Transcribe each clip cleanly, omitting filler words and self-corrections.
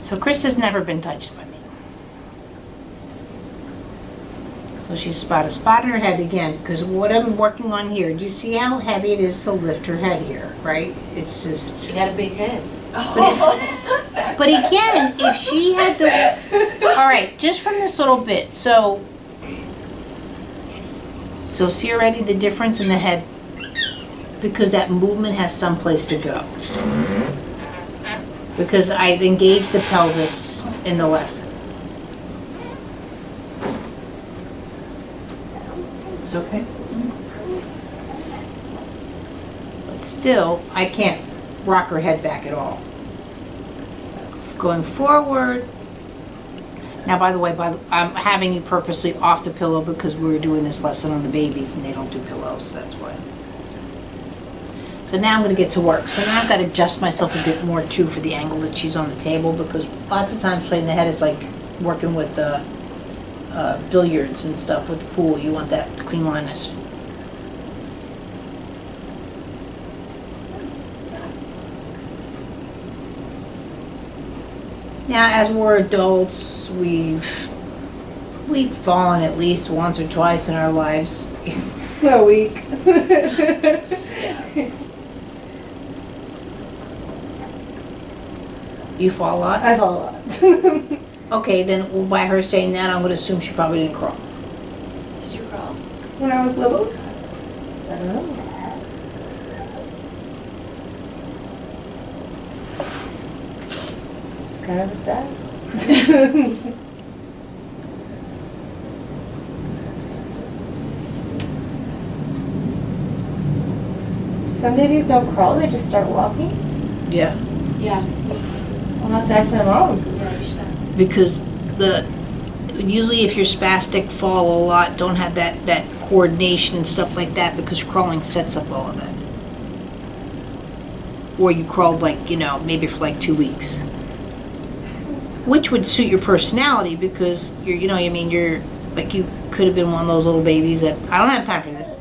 So Chris has never been touched by me. So she's spot a spot in her head again, because what I'm working on here, do you see how heavy it is to lift her head here, right? It's just... She got a big head. But again, if she had to... All right, just from this little bit, so see already the difference in the head? Because that movement has someplace to go. Because I've engaged the pelvis in the lesson. It's okay. But still, I can't rock her head back at all. Going forward. Now, by the way, I'm having you purposely off the pillow because we were doing this lesson on the babies and they don't do pillows, so that's why. So now I'm going to get to work. So now I've got to adjust myself a bit more too for the angle that she's on the table, because lots of times playing the head is like working with billiards and stuff with the pool. You want that clean line. Now, as we're adults, we've fallen at least once or twice in our lives. A week. You fall a lot? I fall a lot. Okay, then by her saying that, I'm going to assume she probably didn't crawl. Did you crawl? When I was little? I don't know. It's kind of fast. Some babies don't crawl, they just start walking. Yeah. Yeah. I'll have to ask my mom. Yeah, you should. Because usually if you're spastic, fall a lot, don't have that coordination and stuff like that, because crawling sets up all of that. Or you crawled maybe for 2 weeks. Which would suit your personality, because you're you could have been one of those little babies that, I don't have time for this.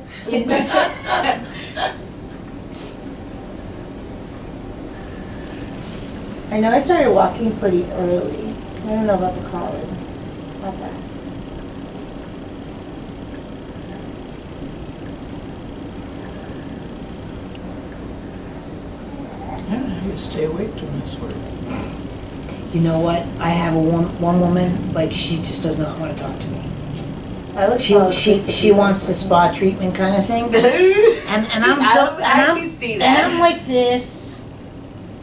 I know I started walking pretty early. I don't know about the crawling. Not fast. I don't know how you stay awake during this work. You know what? I have one woman, she just does not want to talk to me. I look She wants the spa treatment kind of thing. And I'm I can see that. And I'm like this.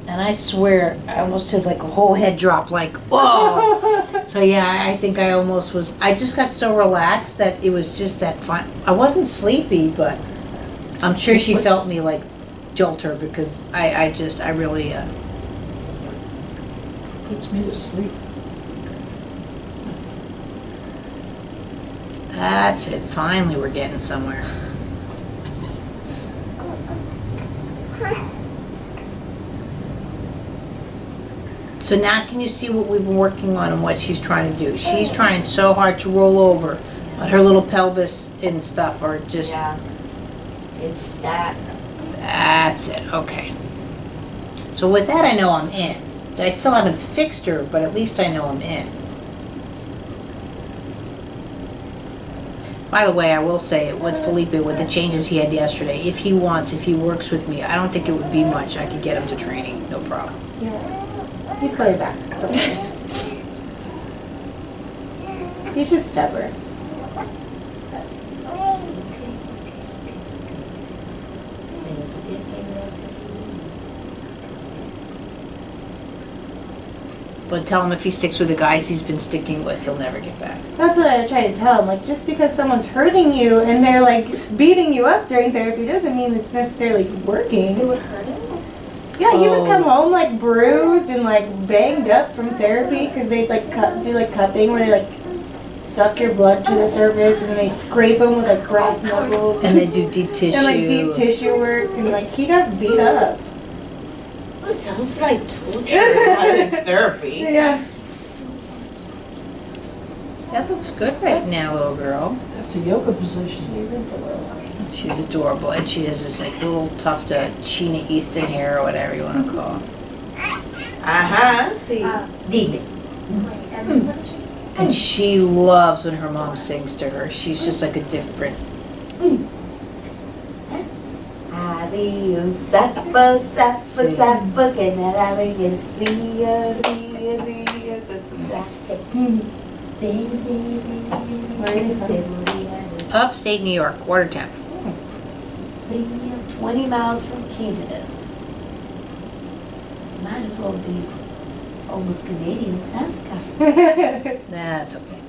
And I swear, I almost did a whole head drop, whoa. So yeah, I think I almost was, I just got so relaxed that it was just that fun. I wasn't sleepy, but I'm sure she felt me jolt her, because I really, Puts me to sleep. that's it. Finally, we're getting somewhere. So now can you see what we've been working on and what she's trying to do? She's trying so hard to roll over, but her little pelvis and stuff are just... Yeah. It's that. That's it, okay. So with that, I know I'm in. I still haven't fixed her, but at least I know I'm in. By the way, I will say, with Felipe, with the changes he had yesterday, if he works with me, I don't think it would be much. I could get him to training, no problem. Yeah. He's going back. Okay. He's just stubborn. But tell him if he sticks with the guys he's been sticking with, he'll never get back. That's what I try to tell him. Just because someone's hurting you and they're beating you up during therapy doesn't mean it's necessarily working. It would hurt him? Yeah, he would come home bruised and banged up from therapy, because they do cupping where they suck your blood to the surface and then they scrape them with brass knuckles. And they do deep tissue. And deep tissue work, and he got beat up. Sounds like torture. Like therapy. Yeah. That looks good right now, little girl. That's a yoga position. She's adorable, and she has this little tuft of Sheena Easton hair, or whatever you want to call it. See, Demon. And she loves when her mom sings to her. She's just like a different. Sappa, sappa, sappa, que nada me ría, Where are you from? Upstate New York, Watertown. 20 miles from Canada. Might as well be almost Canadian, huh? That's okay.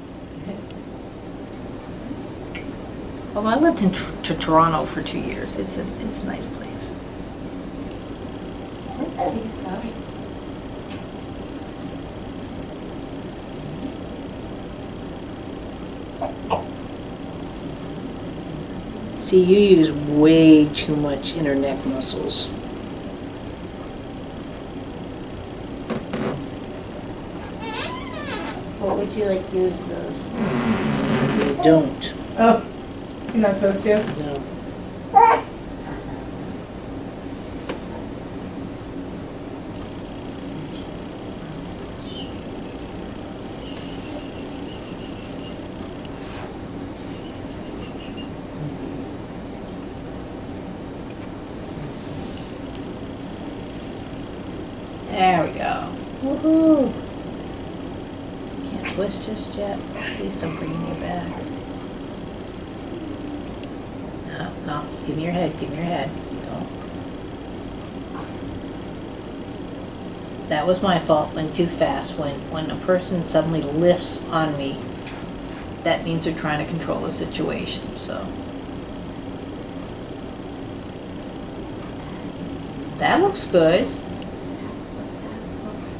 Although I lived in Toronto for 2 years. It's a nice place. Oopsie, sorry. See, you use way too much inner neck muscles. What would you like use those? You don't. Oh, you're not supposed to? No. There we go. Woohoo! Can't twist just yet. At least I'm bringing you back. No, no. Give me your head. Give me your head. Don't. That was my fault. Went too fast. When a person suddenly lifts on me, that means they're trying to control the situation. So that looks good.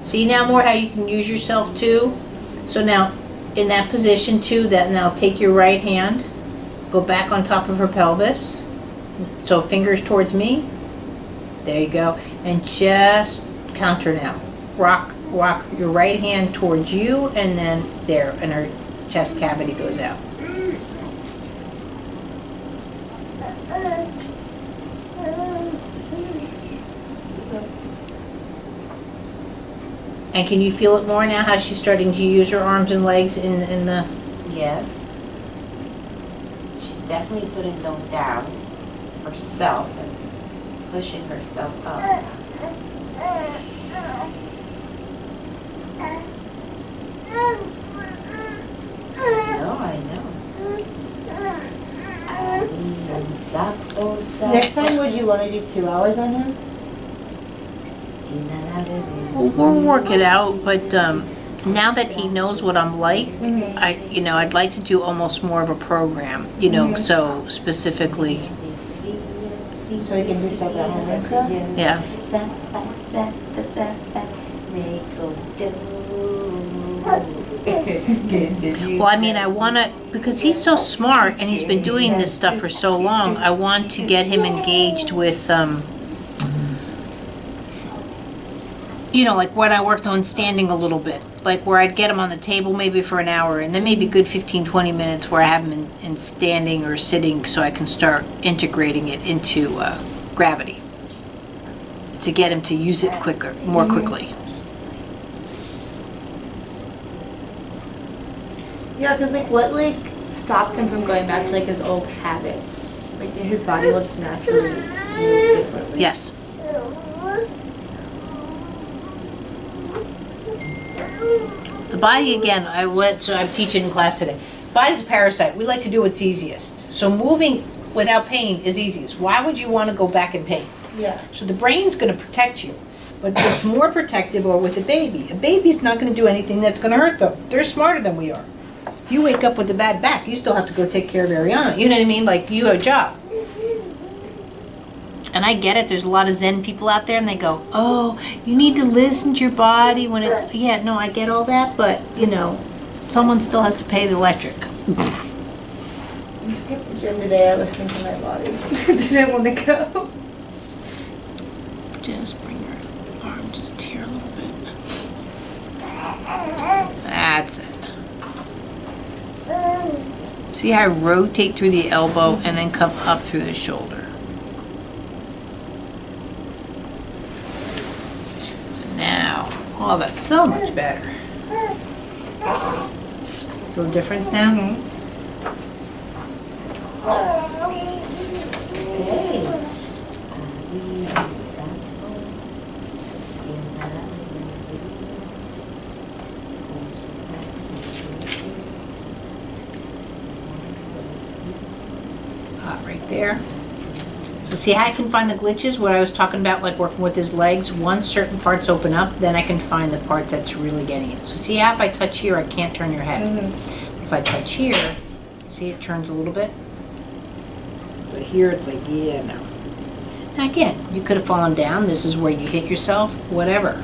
See now more how you can use yourself too? So now, in that position too, that now take your right hand, go back on top of her pelvis. So fingers towards me. There you go. And just counter now. Rock your right hand towards you and then there. And her chest cavity goes out. And can you feel it more now how she's starting to use her arms and legs in the... Yes. She's definitely putting those down herself and pushing herself up. I know. Next time, would you want to do 2 hours on him? We'll work it out, but now that he knows what I'm like, I'd like to do almost more of a program, so specifically, So we can do stuff at home and stuff? yeah. Well, I want to, because he's so smart and he's been doing this stuff for so long, I want to get him engaged with, like when I worked on standing a little bit, like where I'd get him on the table maybe for an hour and then maybe good 15-20 minutes where I have him in standing or sitting so I can start integrating it into gravity to get him to use it more quickly. Yeah, because what stops him from going back to his old habits? Like his body will just naturally move differently. Yes. The body, again, I'm teaching in class today. Body's a parasite. We like to do what's easiest. So moving without pain is easiest. Why would you want to go back in pain? Yeah. So the brain's going to protect you. But it's more protective or with a baby. A baby's not going to do anything that's going to hurt them. They're smarter than we are. If you wake up with a bad back, you still have to go take care of Ariana. You know what I mean? Like, you have a job. And I get it. There's a lot of Zen people out there, and they go, oh, you need to listen to your body when it's... Yeah, no, I get all that, but, someone still has to pay the electric. I skipped the gym today. I listened to my body. Didn't want to go. Just bring your arm just here a little bit. That's it. See how I rotate through the elbow and then come up through the shoulder. So now, Oh, that's so much better. Feel the difference now? Right there. So see how I can find the glitches, what I was talking about, like working with his legs. Once certain parts open up, then I can find the part that's really getting it. So see how if I touch here, I can't turn your head. If I touch here, see it turns a little bit? But here it's like, yeah, no. Now again, you could have fallen down. This is where you hit yourself, whatever.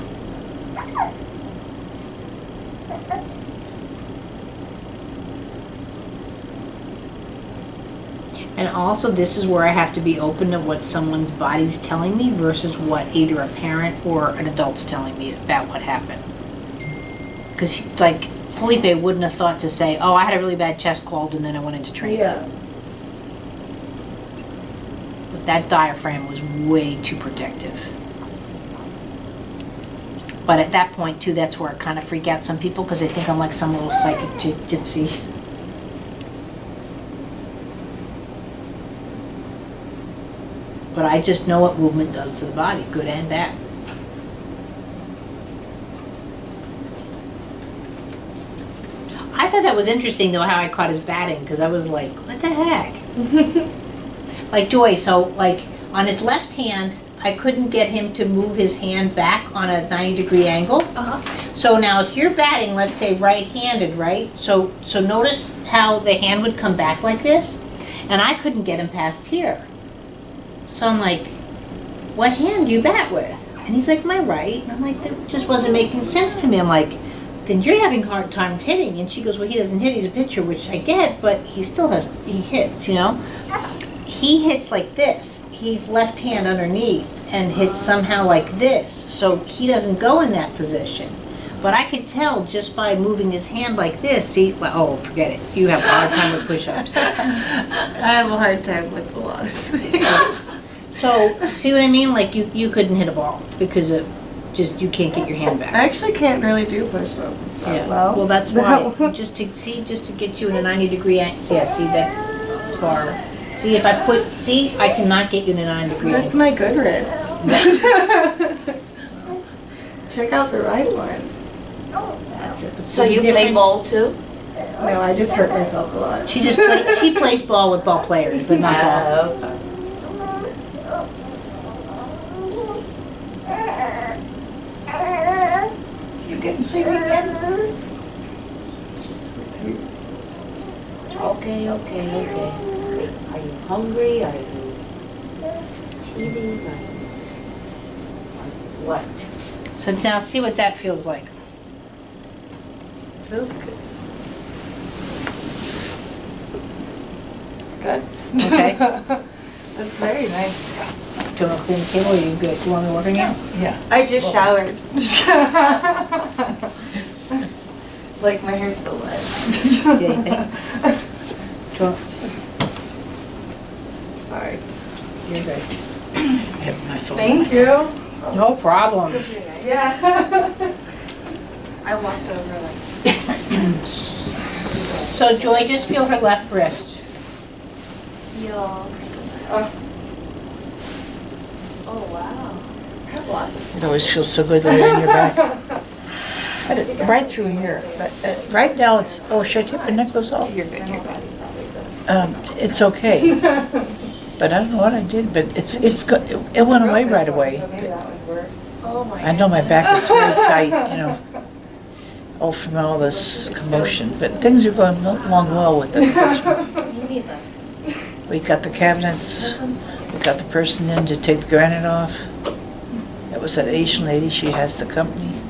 And also, this is where I have to be open to what someone's body's telling me versus what either a parent or an adult's telling me about what happened. Because, like, Felipe wouldn't have thought to say, oh, I had a really bad chest cold and then I went into training. Yeah. But that diaphragm was way too protective. But at that point, too, that's where I kind of freak out some people because they think I'm like some little psychic gypsy. But I just know what movement does to the body, good and bad. I thought that was interesting, though, how I caught his batting, because I was like, what the heck? Like Joy, so, like, on his left hand, I couldn't get him to move his hand back on a 90-degree angle. So now if you're batting, let's say right-handed, right? So notice how the hand would come back like this, and I couldn't get him past here. So I'm like, what hand do you bat with? And he's like, my right. And I'm like, that just wasn't making sense to me. I'm like, then you're having a hard time hitting. And she goes, well, he doesn't hit, he's a pitcher, which I get, but he still he hits, you know? He hits like this. He's left hand underneath and hits somehow like this. So he doesn't go in that position. But I could tell just by moving his hand like this, see, oh, forget it. You have a hard time with push-ups. I have a hard time with a lot of things. So, see what I mean? Like, you couldn't hit a ball because of just, you can't get your hand back. I actually can't really do push-ups. Yeah. Well, that's why. Just to get you in a 90-degree angle. Yeah, see, that's as far. See, if I I cannot get you in a 90-degree That's angle. my good wrist. Check out the right one. That's it. But So see you the play difference? ball too? No, I just hurt myself a lot. She plays ball with ball players, but not ball. Okay. You getting sleepy again? Okay. Are you hungry? Are you teething? What? So now see what that feels like. Feels good. Good. Okay. That's very nice. Do you want to clean the table or are you good? Do you want me to work on you? Yeah. I just showered. Like my hair's still wet. Yeah, you think? Do you want- Sorry. You're good. I have my phone. Thank you. No problem. Yeah. I walked over like. So Joy, just feel her left wrist. Yo. Oh wow. I have lots of. It always feels so good laying on your back. Had it right through here, but right now it's, oh, should I take the necklace off? You're good. You're good. It's okay. But I don't know what I did, but it went away right away. So maybe that one's worse. Oh my. I know my back is very tight, you know, all from all this commotion, but things are going along well with the commotion. You need those. We got the cabinets, we got the person in to take the granite off. That was that Asian lady, she has the company.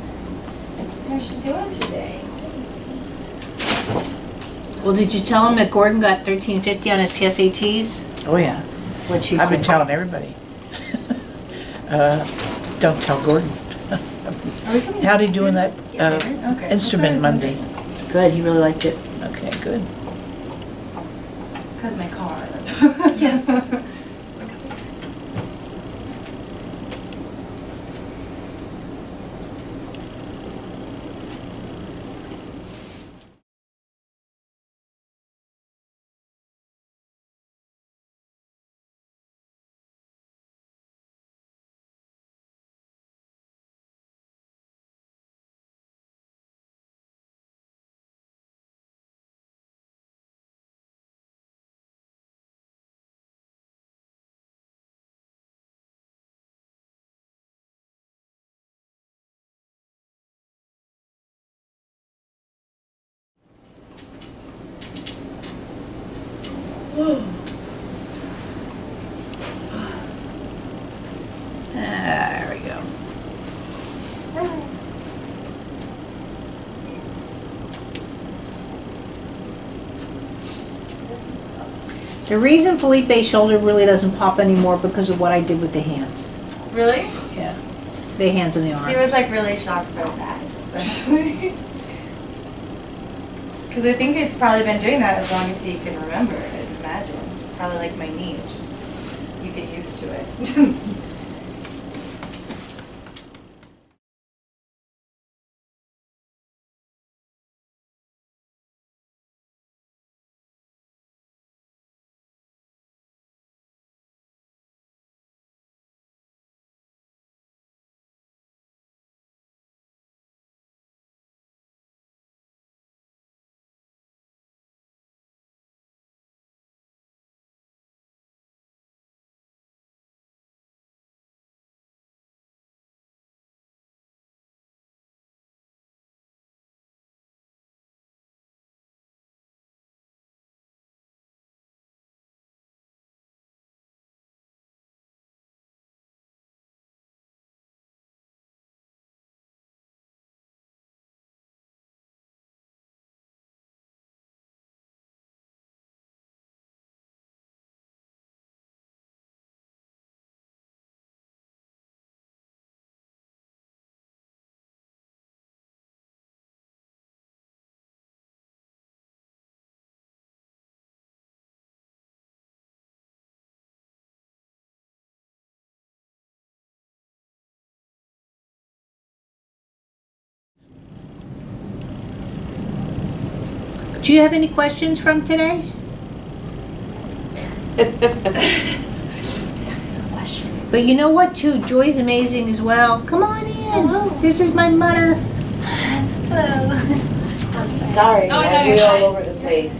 How's she doing today? Well, did you tell him that Gordon got 1350 on his PSATs? Oh, yeah. What'd she I've been say? telling everybody. Don't tell Gordon. How'd he do in that instrument Monday? Good, he really liked it. Okay, good. Cause my car. That's. Yeah. There we go. The reason Felipe's shoulder really doesn't pop anymore because of what I did with the hands. Really? Yeah. The hands and the arm. He was like really shocked by that, especially. Because I think it's probably been doing that as long as he can remember, I'd imagine. It's probably like my knee, just you get used to it. Do you have any questions from today? But you know what, too? Joy's amazing as well. Come on in. Hello. This is my mother. Sorry, Oh, no, I you're wheel all fine. over the place.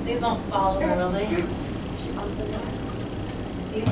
These won't fall over, will they? She bumps in there. These?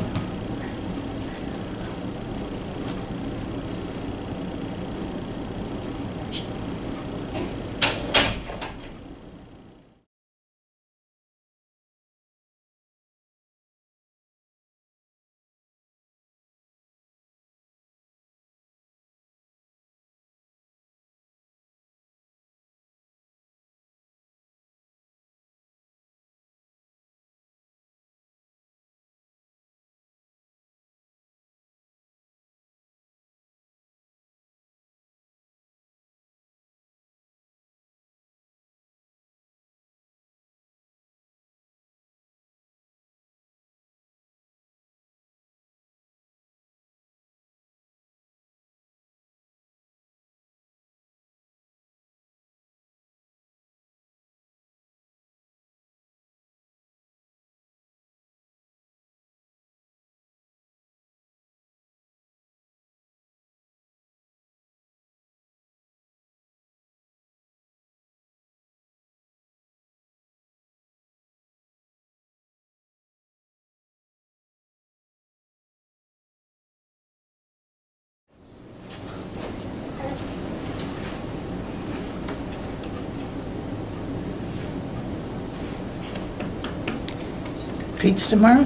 Pete's tomorrow? I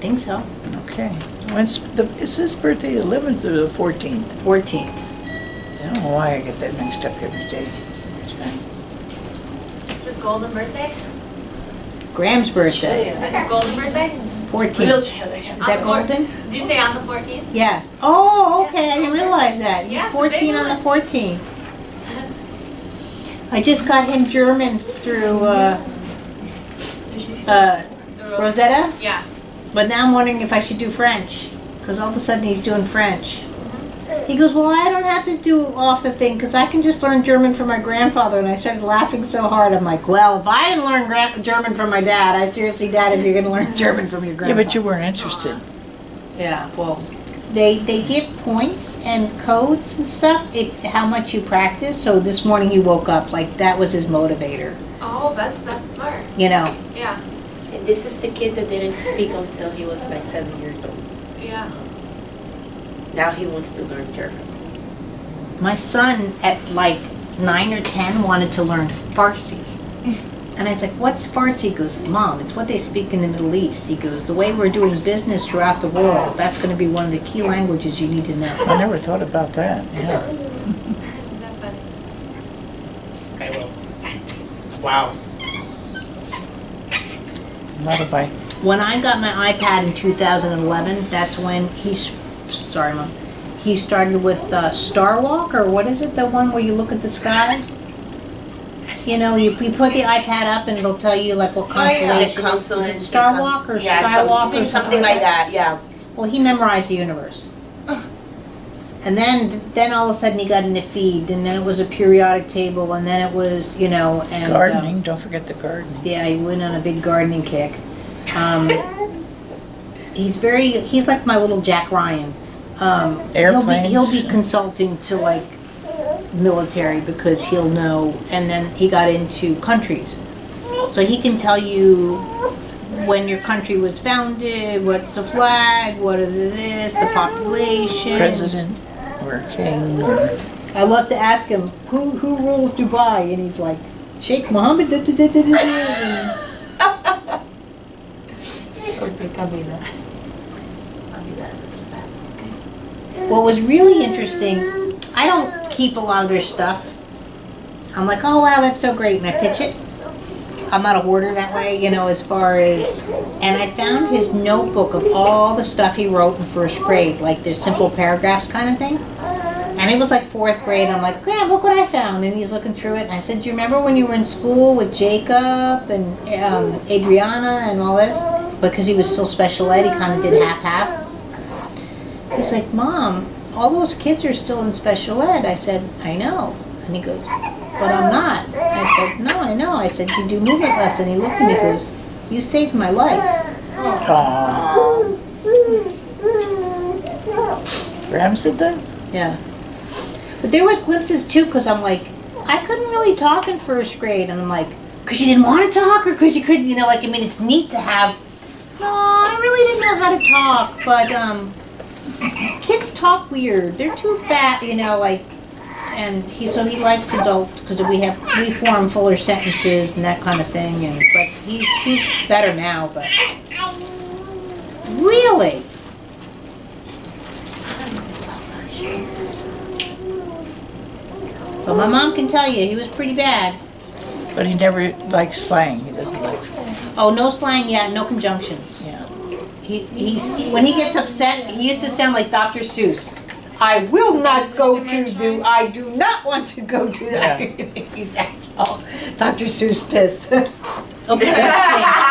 think so. Okay. Is his birthday the 11th or the 14th? 14th. I don't know why I get that mixed up every day. His golden birthday? Graham's birthday. Is it his golden birthday? 14th. Is that golden? Did you say on the 14th? Yeah. Oh, okay. I didn't realize that. He's Yeah, 14 big on the one. 14th. I just got him German through Rosetta. Yeah. But now I'm wondering if I should do French. Because all of a sudden he's doing French. He goes, well, I don't have to do off the thing because I can just learn German from my grandfather. And I started laughing so hard. I'm like, well, if I didn't learn German from my dad, I seriously doubt if you're going to learn German from your Yeah, grandfather. but you weren't interested. Yeah, well, they give points and codes and stuff if how much you practice. So this morning he woke up like that was his motivator. Oh, that's smart. You know. Yeah, And this is the kid that didn't speak until he was like 7 years old. yeah. Now he wants to learn German. My son at like 9 or 10 wanted to learn Farsi. And I was like, what's Farsi? He goes, Mom, it's what they speak in the Middle East. He goes, the way we're doing business throughout the world, that's going to be one of the key languages you need to know. I never thought about that, yeah. Isn't that funny? I will. Wow. Not a bite. When I got my iPad in 2011, that's when sorry, Mom. He started with Star Walk, or what is it? The one where you look at the sky? You know, you put the iPad up and it'll tell you like what constellation. Is it Star Walk or Skywalk or something like that, yeah. Well, he memorized the universe. And then all of a sudden he got into feed, and then it was a periodic table, and then it was, you know, and Gardening, don't forget the gardening. yeah, he went on a big gardening kick. He's like my little Jack Ryan. Airplanes. He'll be consulting to like military because he'll know, and then he got into countries. So he can tell you when your country was founded, what's a flag, what are the population. President or king or... I love to ask him, who rules Dubai? And he's like, Sheikh Mohammed. And Okay, copy that. what was really interesting, I don't keep a lot of their stuff. I'm like, oh wow, that's so great, and I pitch it. I'm not a hoarder that way, you know, as far as, and I found his notebook of all the stuff he wrote in first grade, like their simple paragraphs kind of thing. And it was like 4th grade. I'm like, Graham, look what I found. And he's looking through it, and I said, do you remember when you were in school with Jacob and Adriana and all this? Because he was still special ed, he kind of did half-half. He's like, Mom, all those kids are still in special ed. I said, I know. And he goes, but I'm not. I said, no, I know. I said, you do movement lesson. He looked at me and goes, you saved my life. Aww. Graham said that? Yeah. But there was glimpses too, because I'm like, I couldn't really talk in first grade. And I'm like, because you didn't want to talk or because you couldn't, you know, like, I mean, it's neat to have, no, I really didn't know how to talk. But kids talk weird. They're too fat, you know, like, and he likes adult, because we form fuller sentences and that kind of thing. And but he's better now, but really. But my mom can tell you, he was pretty bad. But he never likes slang. He doesn't like slang. Oh, no slang yet, no conjunctions. Yeah. When he gets upset, he used to sound like Dr. Seuss. I will not go to I do not want to go to that. Yeah. He's that's all. Dr. Seuss pissed. Okay, that